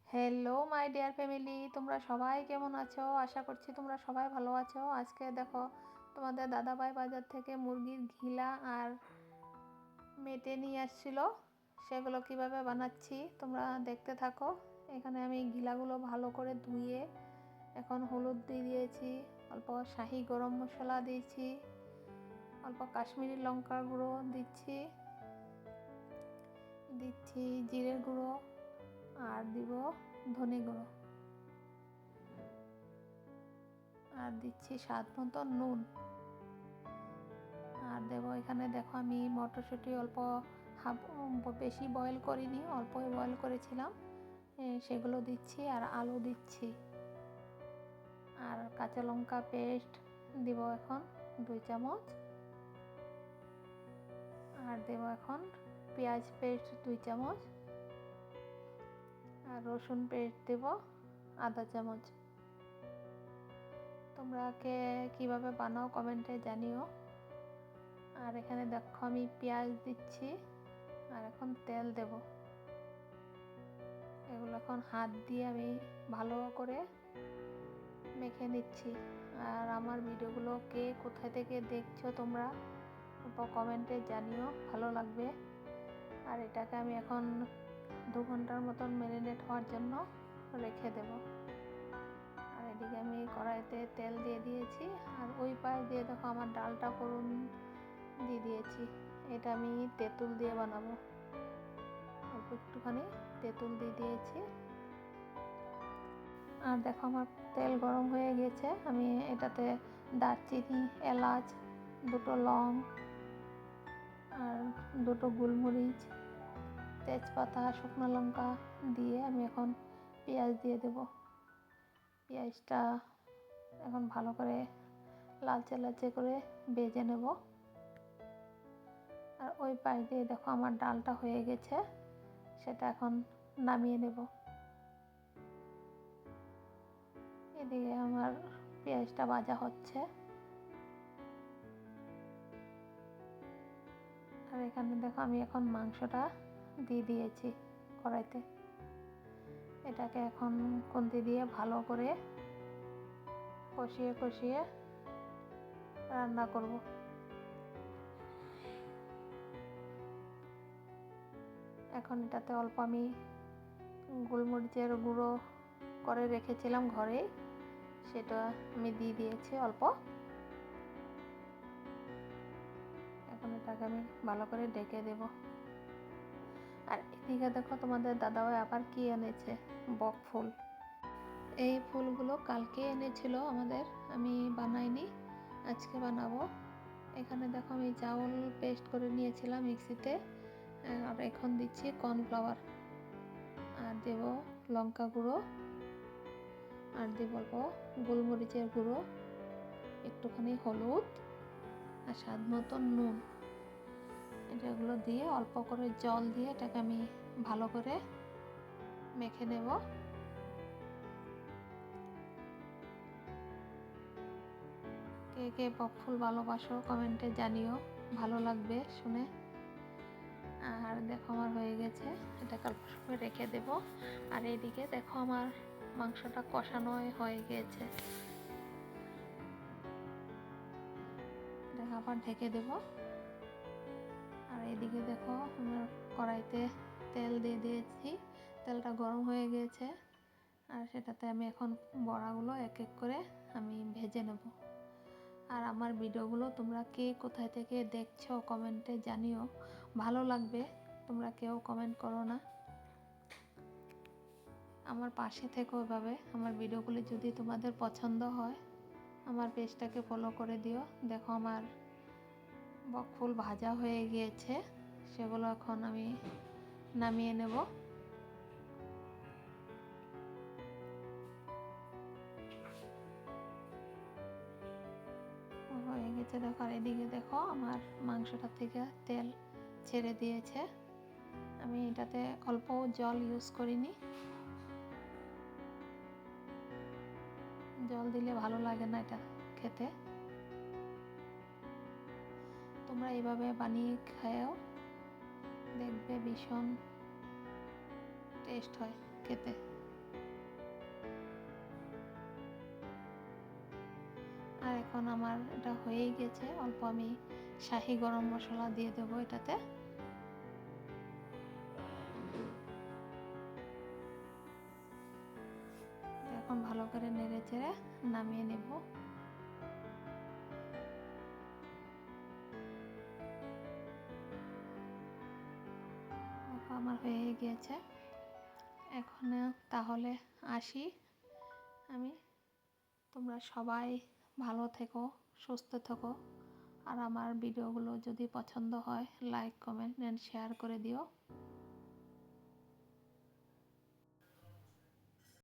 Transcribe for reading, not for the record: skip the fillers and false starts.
Hello my dear family, তোমরা সবাই কেমন আছো? আশা করছি তোমরা সবাই ভালো আছো। আজকে দেখো তোমাদের দাদাভাই বাজার থেকে মুরগির ঘিলা আর মেটে নিয়ে আসছিল, সেগুলো কিভাবে বানাচ্ছি তোমরা দেখতে থাকো। এখানে আমি ঘিলাগুলো ভালো করে ধুয়ে এখন হলুদ দিয়ে দিয়েছি, অল্প শাহি গরম মশলা দিয়েছি, অল্প কাশ্মীরি লঙ্কার গুঁড়ো দিচ্ছি জিরের গুঁড়ো, আর দিব ধনে গুঁড়ো, আর দিচ্ছি স্বাদ মতো নুন, আর দেবো এখানে দেখো আমি মটরশুঁটি অল্প বেশি বয়েল করিনি, অল্পই বয়েল করেছিলাম, সেগুলো দিচ্ছি, আর আলু দিচ্ছি, আর কাঁচা লঙ্কা পেস্ট দিব এখন 2 চামচ, আর দেব এখন পেঁয়াজ পেস্ট 2 চামচ, আর রসুন পেস্ট দেব আধা চামচ। তোমরা কে কীভাবে বানাও কমেন্টে জানিও। আর এখানে দেখো আমি পেঁয়াজ দিচ্ছি, আর এখন তেল দেব। এগুলো এখন হাত দিয়ে আমি ভালো করে মেখে নিচ্ছি। আর আমার ভিডিওগুলো কে কোথায় থেকে দেখছো তোমরা কমেন্টে জানিও, ভালো লাগবে। আর এটাকে আমি এখন 2 ঘন্টার মতন ম্যারিনেট হওয়ার জন্য রেখে দেব। আর এদিকে আমি কড়াইতে তেল দিয়ে দিয়েছি, আর ওই পাশ দিয়ে দেখো আমার ডালটা ফোড়ন দিয়ে দিয়েছি। এটা আমি তেঁতুল দিয়ে বানাবো, অল্প একটুখানি তেঁতুল দিয়ে দিয়েছি। আর দেখো আমার তেল গরম হয়ে গেছে, আমি এটাতে দারচিনি, এলাচ, 2টো লং, আর 2টো গোলমরিচ, তেজপাতা, শুকনো লঙ্কা দিয়ে আমি এখন পেঁয়াজ দিয়ে দেব। পেঁয়াজটা এখন ভালো করে লালচে লালচে করে ভেজে নেব। আর ওই পাশ দিয়ে দেখো আমার ডালটা হয়ে গেছে, সেটা এখন নামিয়ে নেব। এদিকে আমার পেঁয়াজটা ভাজা হচ্ছে, আর এখানে দেখো আমি এখন মাংসটা দিয়ে দিয়েছি কড়াইতে। এটাকে এখন খুন্তি দিয়ে ভালো করে কষিয়ে কষিয়ে রান্না করব। এখন এটাতে অল্প আমি গোলমরিচের গুঁড়ো করে রেখেছিলাম ঘরে, সেটা আমি দিয়ে দিয়েছি অল্প। এখন এটাকে আমি ভালো করে ঢেকে দেব। আর এদিকে দেখো তোমাদের দাদাভাই আবার কি এনেছে, বক ফুল। এই ফুলগুলো কালকে এনেছিল আমাদের, আমি বানাইনি, আজকে বানাবো। এখানে দেখো আমি চাউল পেস্ট করে নিয়েছিলাম মিক্সিতে, আর এখন দিচ্ছি কর্নফ্লাওয়ার, আর দেব লঙ্কা গুঁড়ো, আর দেব অল্প গোলমরিচের গুঁড়ো, একটুখানি হলুদ, আর স্বাদ মতো নুন। এটাগুলো দিয়ে অল্প করে জল দিয়ে এটাকে আমি ভালো করে মেখে নেব। কে কে বকফুল ভালোবাসো কমেন্টে জানিও, ভালো লাগবে শুনে। আর দেখো আমার হয়ে গেছে, এটা অল্প সময় রেখে দেব। আর এইদিকে দেখো আমার মাংসটা কষানো হয়ে গেছে, দেখো আবার ঢেকে দেব। আর এদিকে দেখো আমার কড়াইতে তেল দিয়ে দিয়েছি, তেলটা গরম হয়ে গেছে, আর সেটাতে আমি এখন বড়াগুলো এক এক করে আমি ভেজে নেব। আর আমার ভিডিওগুলো তোমরা কে কোথায় থেকে দেখছো কমেন্টে জানিও, ভালো লাগবে। তোমরা কেউ কমেন্ট করো না, আমার পাশে থেকো এভাবে। আমার ভিডিওগুলি যদি তোমাদের পছন্দ হয় আমার পেজটাকে ফলো করে দিও। দেখো আমার বকফুল ভাজা হয়ে গিয়েছে, সেগুলো এখন আমি নামিয়ে নেব। হয়ে গেছে দেখো। আর এদিকে দেখো আমার মাংসটা থেকে তেল ছেড়ে দিয়েছে, আমি এটাতে অল্প জল ইউজ করিনি, জল দিলে ভালো লাগে না এটা খেতে। তোমরা এইভাবে বানিয়ে খাও, দেখবে ভীষণ টেস্ট হয় খেতে। এখন আমার এটা হয়েই গেছে। অল্প আমি শাহি গরম মশলা দিয়ে দেবো এটাতে। এখন ভালো করে নেড়ে চেড়ে নামিয়ে নেব। আমার হয়ে গিয়েছে। এখন তাহলে আসি আমি। তোমরা সবাই ভালো থেকো, সুস্থ থেকো। আর আমার ভিডিওগুলো যদি পছন্দ হয় লাইক, কমেন্ট অ্যান্ড শেয়ার করে দিও।